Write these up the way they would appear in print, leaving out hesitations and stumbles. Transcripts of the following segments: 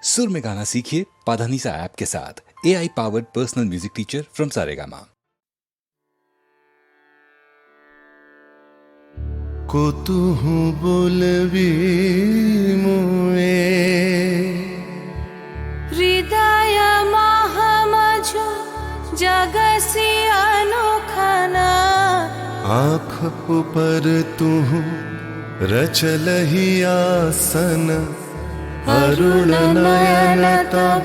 सुर में गाना सीखिए पाधानीसा ऐप के साथ। AI powered personal music teacher from Saregama. कुतुहु बोलबी मुए हृदय महामझु जगसी अनोखना आँख ऊपर तुहु रचलहि आसन अरुण नयन तब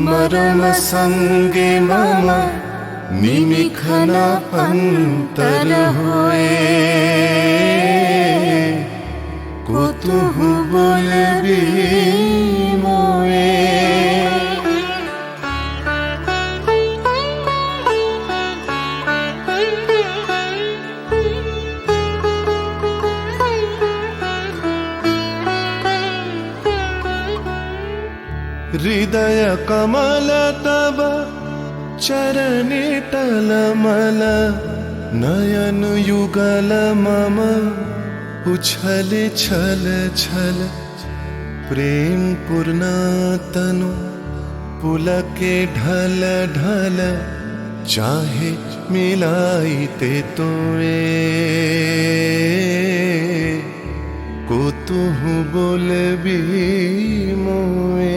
मरम संगे मम निमिखन अंतर हुए कुतुहु बोलबी मोए। हृदय कमल तब चरणे टलमल नयन युगल मम उछल छल छल प्रेम पूर्णा तनु पुलके ढल ढल चाहे मिलाइते तोए कुतुहु बोलबी मोए।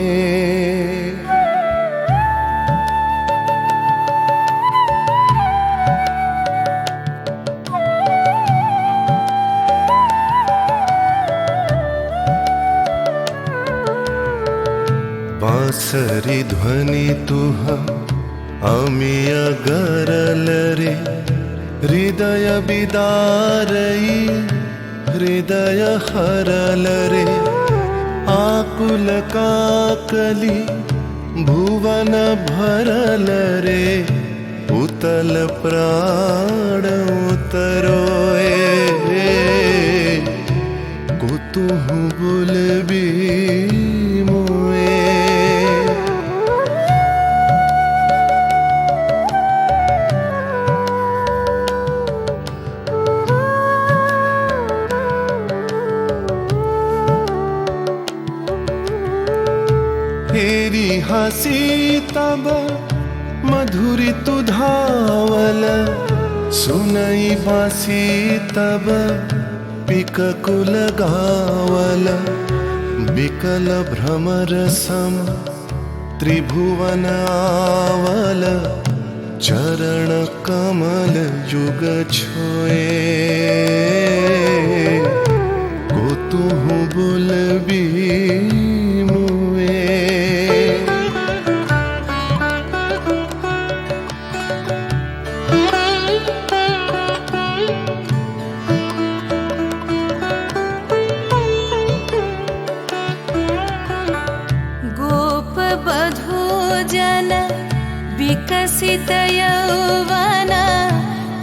बांसरी ध्वनि तुह अमिय गरल रे हृदय बिदारई हृदय हरल रे आकुल काकली भुवन भरल रे उतल प्राण उतरोए कुतुहु बोलबी मोए। हेरी हसी तब मधुरी तुधावल सुनई बासी तब पिककुल गावल बिकल भ्रमर सम त्रिभुवन आवल चरण कमल युग छोए कुतुहु बोलबी मुए। गोप बधू जन विकसित यौवन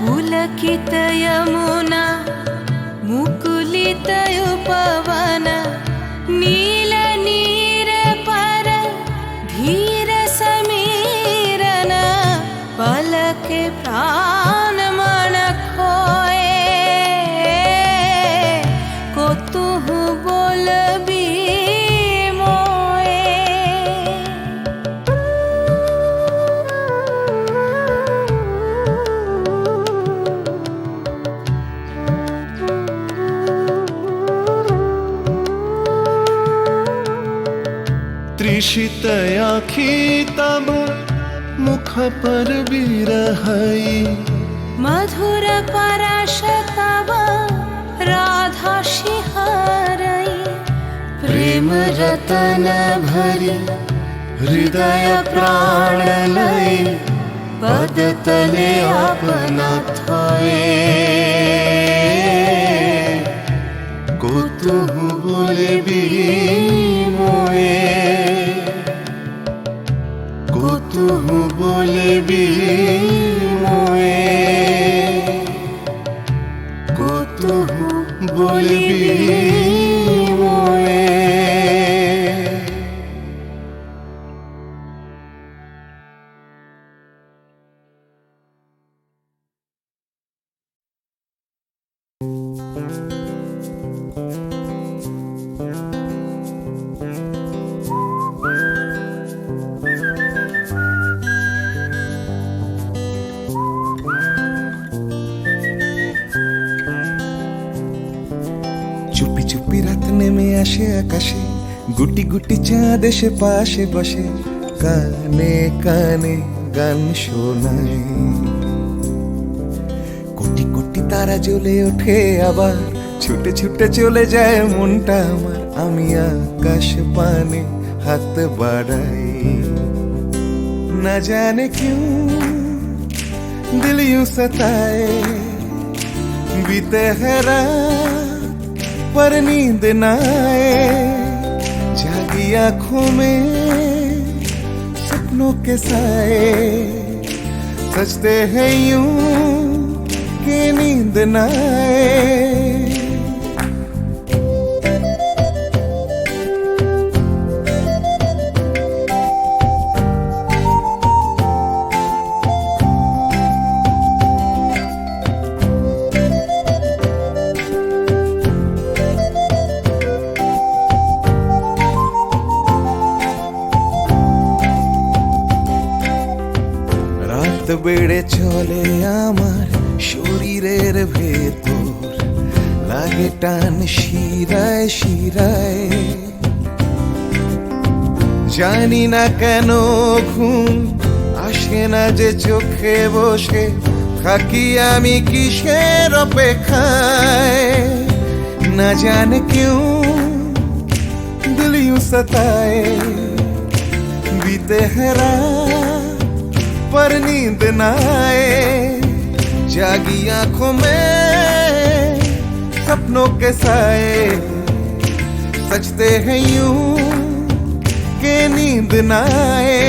पुलकित यमुना मुकुलित उपवन नील नीर पर धीर समीरन पलक प्राण मन खोए कुतुहु बोलबी मोए। त्रिषित आँखी तब मुख पर बिरहई मधुर परश तब राधा शिहरई प्रेम रतन भरी हृदय प्राण लई पद तले अपना थोए कुतुहु बोलबी मोए कुतुहु बोलबी मोए कुतुहु बोलबी मोए। আকাশে আকাশে গুটি গুটি চাঁদ এসে পাশে বসে কানে কানে গান শোনায়। কোটি কোটি তারা জ্বলে ওঠে আবার ছুটে ছুটে চলে যায় মনটা আমার। আমি আকাশ পানে হাত বাড়াই। না জানে क्यों दिल यूं सताए, बीते है रात पर नींद न आए। जागी आंखों में सपनों के साए, सजते हैं यूं कि नींद न आए। রাত বেড়ে চলে আমার শরীরের ভেতর, লাগে টান শিরায় শিরায়। জানি না কেন ঘুম আসে না যে চোখে বসে থাকি আমি কিসের অপেক্ষায়। না জানে क्यों दिल यूं सताए, बीते है रात पर नींद न आए। जागी आंखों में सपनों के साए, सजते हैं यूं कि नींद न आए।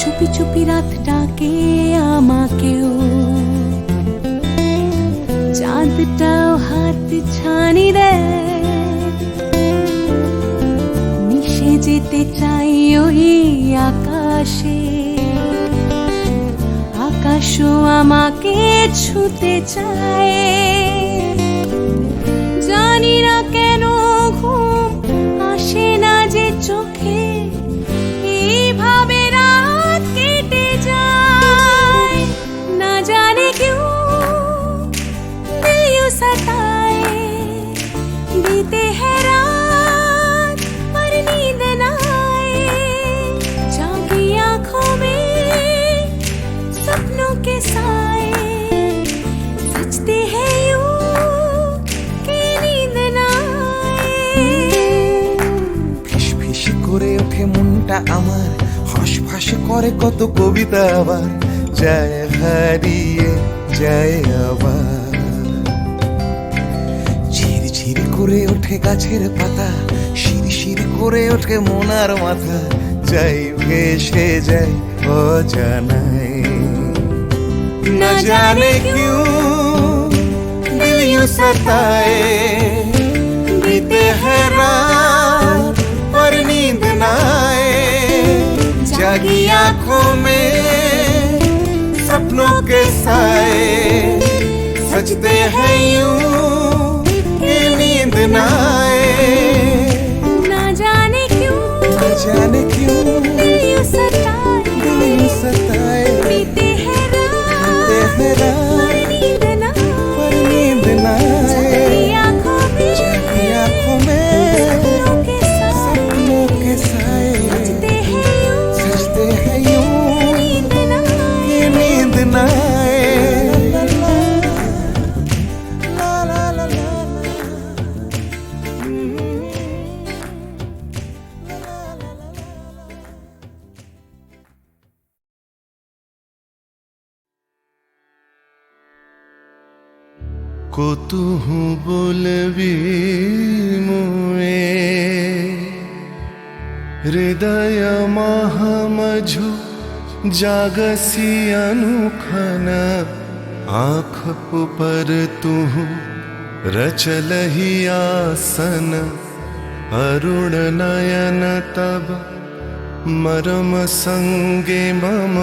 চুপি চুপি রাত ডাকে আমাকেও, চাঁদটাও হাত ছানি দেয়। মিশে যেতে চাই ওই আকাশে, আকাশও আমাকে ছুতে চায়। জানি না কেন ঘুম আসে না যে চোখে, এইভাবে রাত কেটে যায়। না জানে क्यों दिल यूं सताए, बीते है रात पर नींद न आए। जागी आंखों में सपनों के साए, सजते हैं यूं कि नींद न आए। ফিস ফিস করে ওঠে মনটা আমার, হাঁস করে কত কবিতা আবার যায় হারিয়ে যায় আবার। ঝিরঝির করে ওঠে গাছের পাতা, শিরশির করে ওঠে মনার মাথা, যাই ভেসে যায় অজানায়। না জানে क्यों दिल यूं सताए, बीते है रात पर नींद न आए। जागी आंखों में सपनों के साए, सजते हैं यूं कि नींद न आए। ना जाने क्यों दिल यूं सताए, बीते है रात पर नींद न पर नींद न आए। जागी आंखों में सपनों के साए, सजते सजते हैं यूं नींद न कि नींद न आए। ला ला ला ला কতুহু বলবি মুয়ে হৃদয় মহামঝু জাগসি অনুক্ষণ आँख ऊपर तू रचलहि आसन अरुण नयन तब मरम संगे मम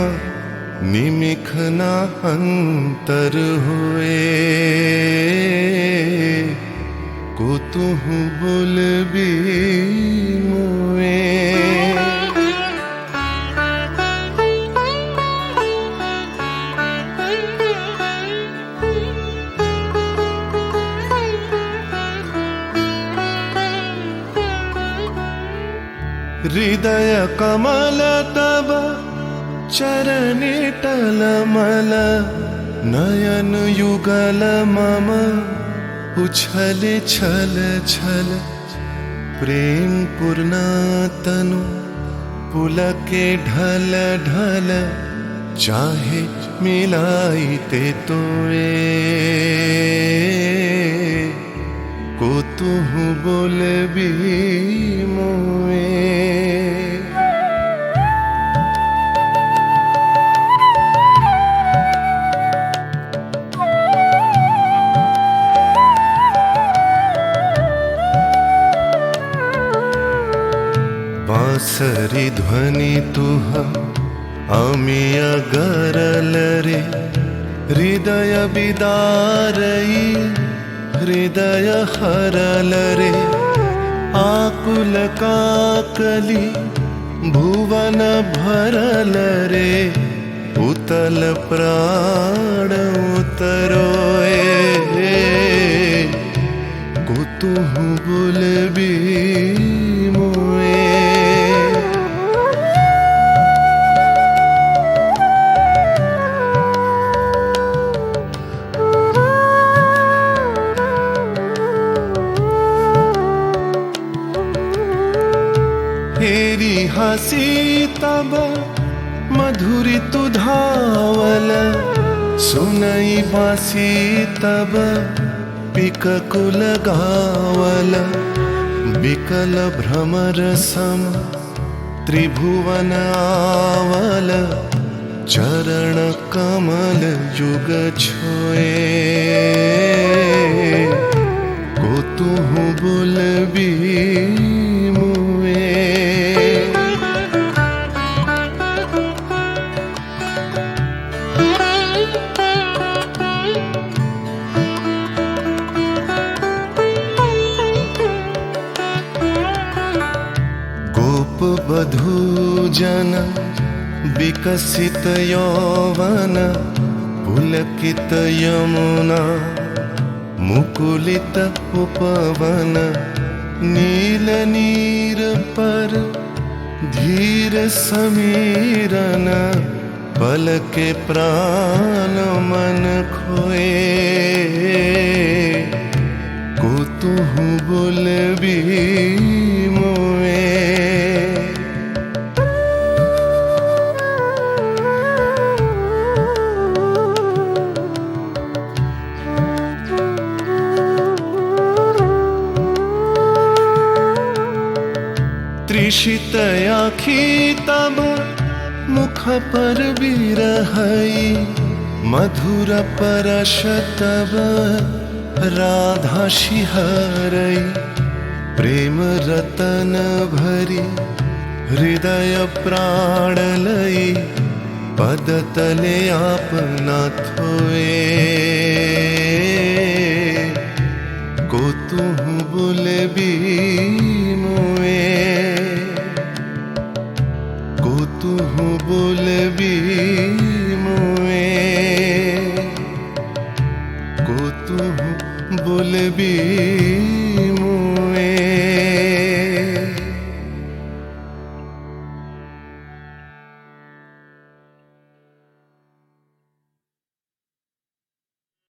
निमिख ना अंतर हुए को तुहु बोलबी मुए हृदय कमल तब चरणे टलमल नयन युगल मम उछले छल छल प्रेम पूर्ण तनु पुलके ढल ढल चाहे मिलाइते तोए को तुहु बोलबी मोए बांसरी ध्वनि तुह अमिय गरल रे हृदय बिदारई हृदय हरल रे आकुल काकली भुवन भरल रे उतल प्राण उतरोए को तुहु बोलबी मुए हेरी हसी तब मधुरी तु धावल सुनई बासी तब पिककुल गावल बिकल भ्रमर सम त्रिभुवन आवल चरण कमल युग छोए को तुहु बोलबी मुए गोप बधू जन विकसित यौवन पुलकित यमुना मुकुलित उपवन नील नीर पर धीर समीरन पल के प्राण मन खोए को तुहु बोलबी मुए त्रिषित आखी तब मुख पर बिरहई मधुर परश तब राधा शिहरई प्रेम रतन भरी हृदय प्राण लई पद तले आपना थोए को तुहु बोलबी मुए को तुहु बोलबी मुए को तुहु बोलबी मुए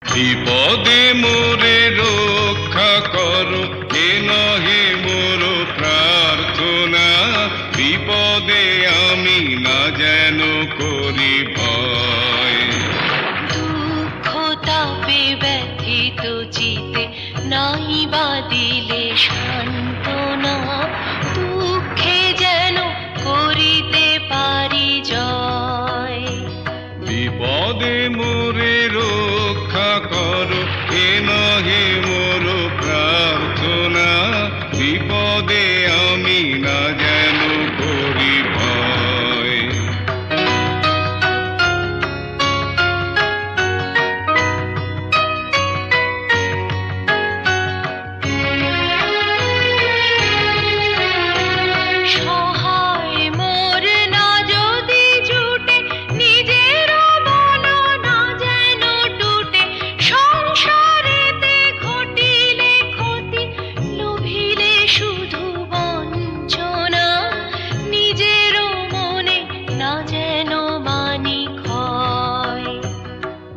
বিপদে মোরে রক্ষা করো এ নহে মোর প্রার্থনা বিপদে আমি না যেন করি ভয় দুঃখ তাপে ব্যথিত চিতে নাই বা দিলে সান্ত্বনা দুঃখে যেন করিতে পারি জয় বিপদে মোরে রক্ষা নহে মোর প্রার্থনা, বিপদে আমি না যেন করি ভয়। সহায় মোর না যদি জুটে, নিজের মন না যেন টুটে, সংসারেতে ঘটিলে ক্ষতি, লোভিলে শুধু বঞ্চনা, নিজের মনে না যেন মানি ক্ষয়।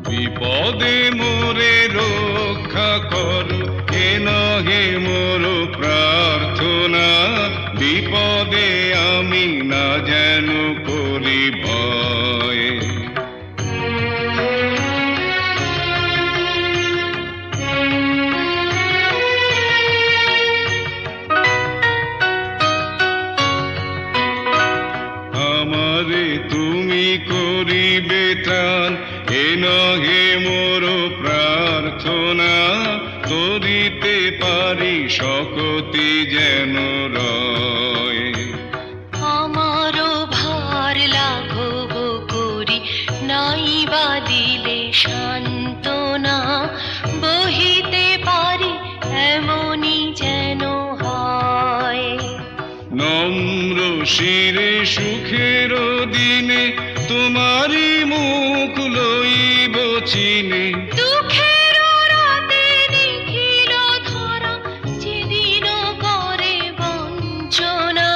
বিপদে মোরে রক্ষা করো, এ নহে মোর প্রার্থনা, বিপদে আমি না যেন করি ভয়। আমারে তুমি করিবে ত্রাণ, এ নহে মোর প্রার্থনা, করিতে পারি শকতি যেন রয়। আমারও ভার লাঘব করি, নাই বা দিলে সান্ত্বনা, বহিতে পারি এমনই যেন হয়। নম্র শিরে সুখের দিনে, তোমারি মুখ লইব চিনে, দুঃখের রাতে নিখিল ধরা, যেদিন করে বঞ্চনা,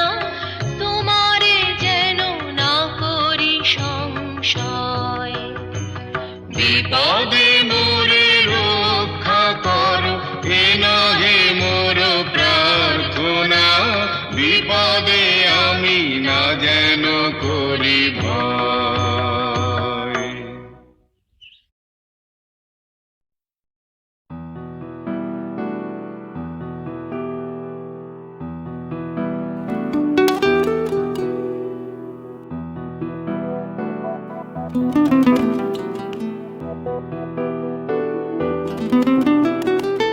তোমারে যেন না করি সংশয়। বিপদে মোরে রক্ষা করো, এ নহে মোর প্রার্থনা, বিপদে আমি না যেন করি ভয়।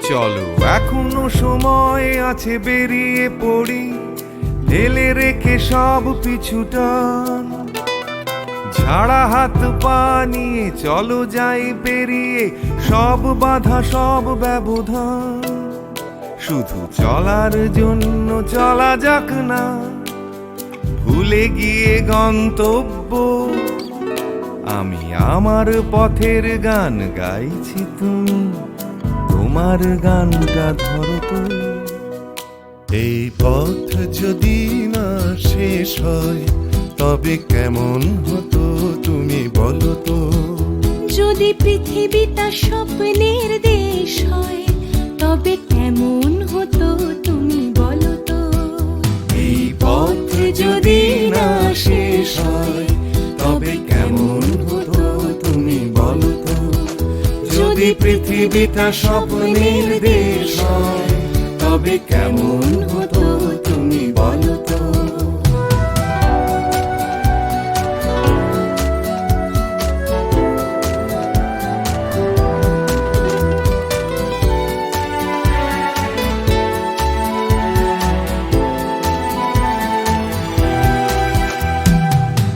চলো এখনো সময় আছে, বেরিয়ে পড়ি, ঢেলে রেখে সব পিছুটান, ঝাড়া হাত পা নিয়ে চলো যাই বেরিয়ে, সব বাধা সব ব্যবধান। শুধু চলার জন্য চলা যাক না, ভুলে গিয়ে গন্তব্য। আমি আমার পথের গান গাইছি, তুমি তোমার গানটা ধরো তো। এই পথ যদি না শেষ হয়, তবে কেমন হতো তুমি বলো তো। যদি পৃথিবীটা স্বপ্নের দেশ হয়, তবে কেমন হতো তুমি বলো তো। এই পথ যদি না শেষ হয়, তবে কেমন হতো তুমি বলো তো। যদি পৃথিবীটা স্বপ্নের দেশ হয়, তবে কেমন হতো তুমি বলো তো।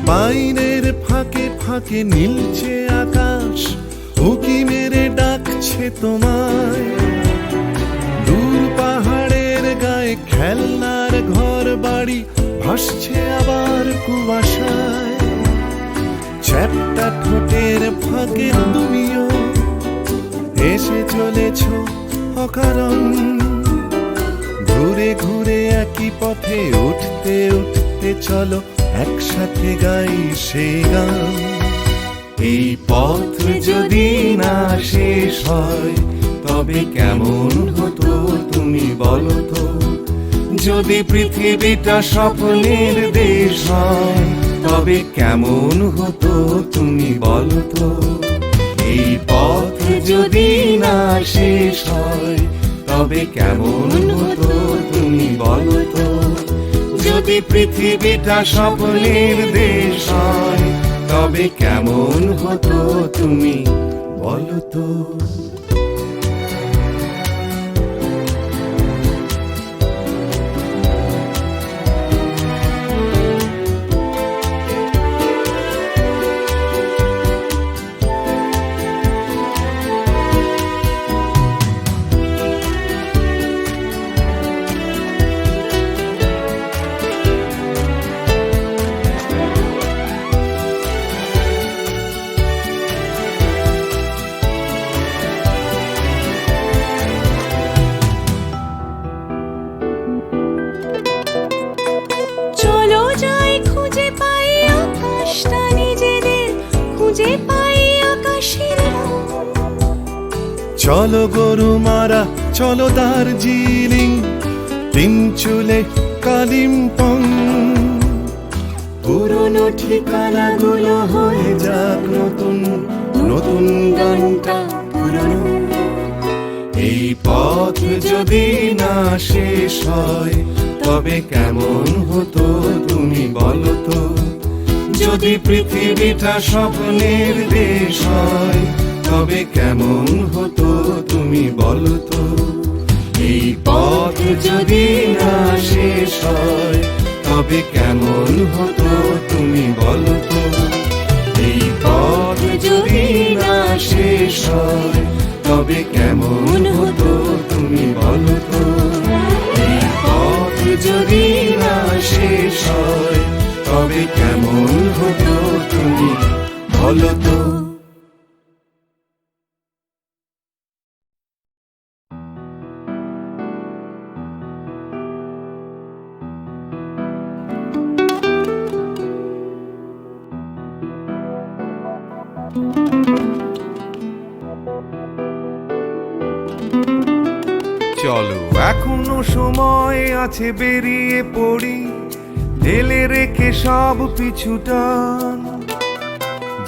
পাইনের ফাঁকে ফাঁকে নীলছে আকাশ, উকি মেরে ডাকছে তোমায়। দূর পাহাড়ের গায়ে খেলনার ঘর বাড়ি ভাসছে আবার কুয়াশায়। চ্যাপ্টা ঠোঁটের ফাঁকে তুমিও এসে চলেছ অকারণ। ঘুরে ঘুরে একই পথে উঠতে উঠতে চলো একসাথে গাই সেই গান। এই পথ যদি না শেষ হয়, তবে কেমন হতো তুমি বলো তো। যদি পৃথিবীটা স্বপ্নের দেশ হয়, তবে কেমন হতো তুমি বলো তো। এই পথ যদি না শেষ হয়, তবে কেমন হতো তুমি বলো তো। যদি পৃথিবীটা স্বপ্নের দেশ হয়, তবে কেমন হতো তুমি বলো তো। চলো গরুমারা চলো দার্জিলিং, তিনচুলে কালিম্পং, পুরনো ঠিকানাগুলো হয়ে যাক নতুন, নতুন গানটা পুরনো। এই পথ যদি না শেষ হয় তবে কেমন হতো তুমি বলো তো? যদি পৃথিবীটা স্বপ্নের দেশ হয় তবে কেমন হতো তুমি বলো তো? এই পথ যদি না শেষ হয় তবে কেমন হতো তুমি বলো তো? এই পথ যদি না শেষ হয় তবে কেমন হতো তুমি বলো তো? এই পথ যদি না শেষ হয় তবে কেমন হতো তুমি বলো তো? চলো এখনো সময় আছে, বেরিয়ে পড়ি, ঢেলে রেখে সব পিছুটান।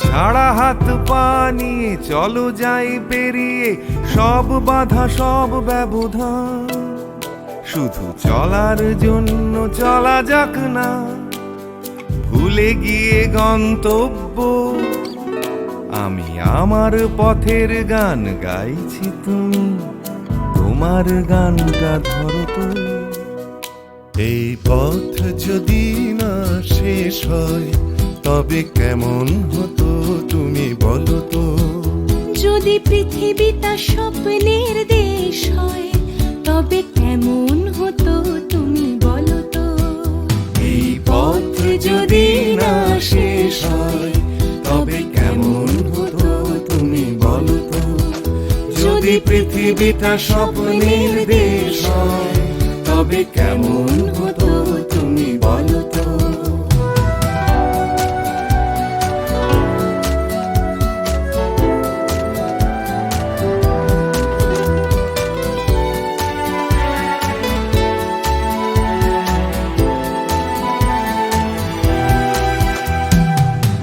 ঝাড়া হাত পা নিয়ে চলো যাই বেরিয়ে, সব বাধা সব ব্যবধান। শুধু চলার জন্য চলা যাক না, ভুলে গিয়ে গন্তব্য। আমি আমার পথের গান গাইছি, তুমি তোমার গানটা ধরো তো। এই পথ যদি না শেষ হয় তবে কেমন হতো তুমি বলো তো? যদি পৃথিবীটা স্বপ্নের দেশ হয় তবে কেমন হতো তুমি বলো তো? এই পথ যদি না শেষ হয় তবে কেমন হতো তুমি বলো তো? যদি পৃথিবীটা স্বপ্নের দেশ হয় তবে কেমন হতো তুমি বলো তো?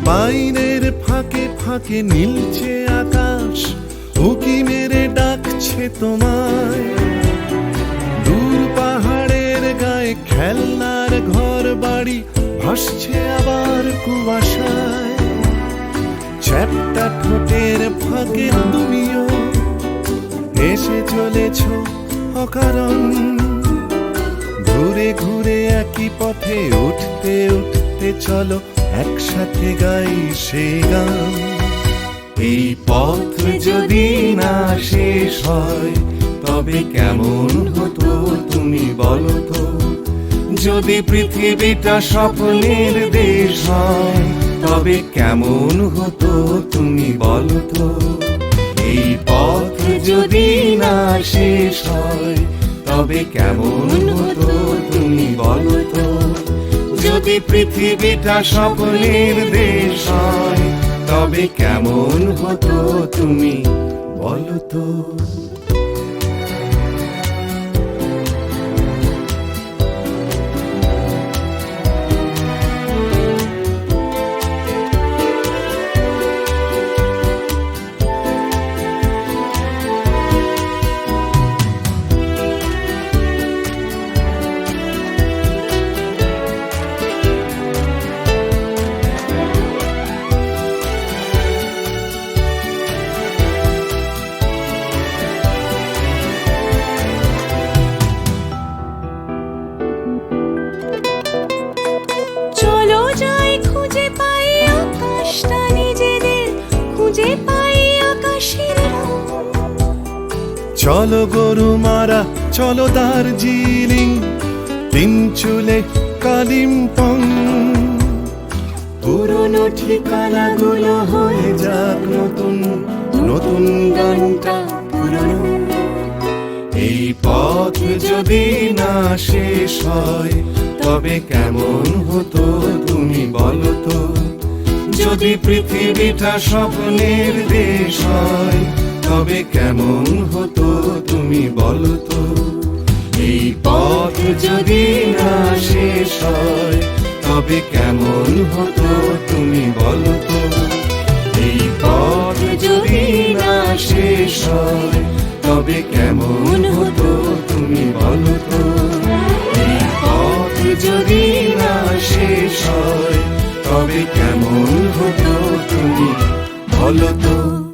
পাইনের ফাঁকে ফাঁকে নীলছে আকাশ, উকি মেরে ডাকছে তোমায়। দূর পাহাড়ের গায়ে খেলনার ঘর বাড়ি ভাসছে আবার কুয়াশায়। চ্যাপ্টা ঠোঁটের ফাঁকে তুমিও এসে চলেছ অকারণ। ঘুরে ঘুরে একই পথে উঠতে উঠতে চলো একসাথে গাই সেই গান। এই পথ যদি না শেষ হয় তবে কেমন হতো তুমি বলো তো? যদি পৃথিবীটা স্বপ্নের দেশ হয় তবে কেমন হতো তুমি বলো তো? এই পথ যদি না শেষ হয় তবে কেমন হতো তুমি বলো তো? যদি পৃথিবীটা স্বপ্নের দেশ হয় তবে কেমন হতো তুমি বলো তো? চলো যাই খুঁজে পাই আকাশটা নিজেদের, খুঁজে পাই আকাশের রং। চলো গরুমারা চলো দার্জিলিং, তিনচুলে কালিম্পং, পুরনো ঠিকানাগুলো হয়ে যাক নতুন, নতুন গানটা পুরনো। এই পথ যদি না শেষ হয় তবে কেমন হতো তুমি বলো তো? যদি পৃথিবীটা স্বপ্নের দেশ হয় তবে কেমন হতো তুমি বলো তো। এই পথ যদি না শেষ হয় তবে কেমন হতো তুমি বলো তো। এই পথ যদি না শেষ হয় তবে কেমন হতো তুমি বলো তো। এই পথ যদি না শেষ হয় তবে কেমন হতো তুমি বলো তো।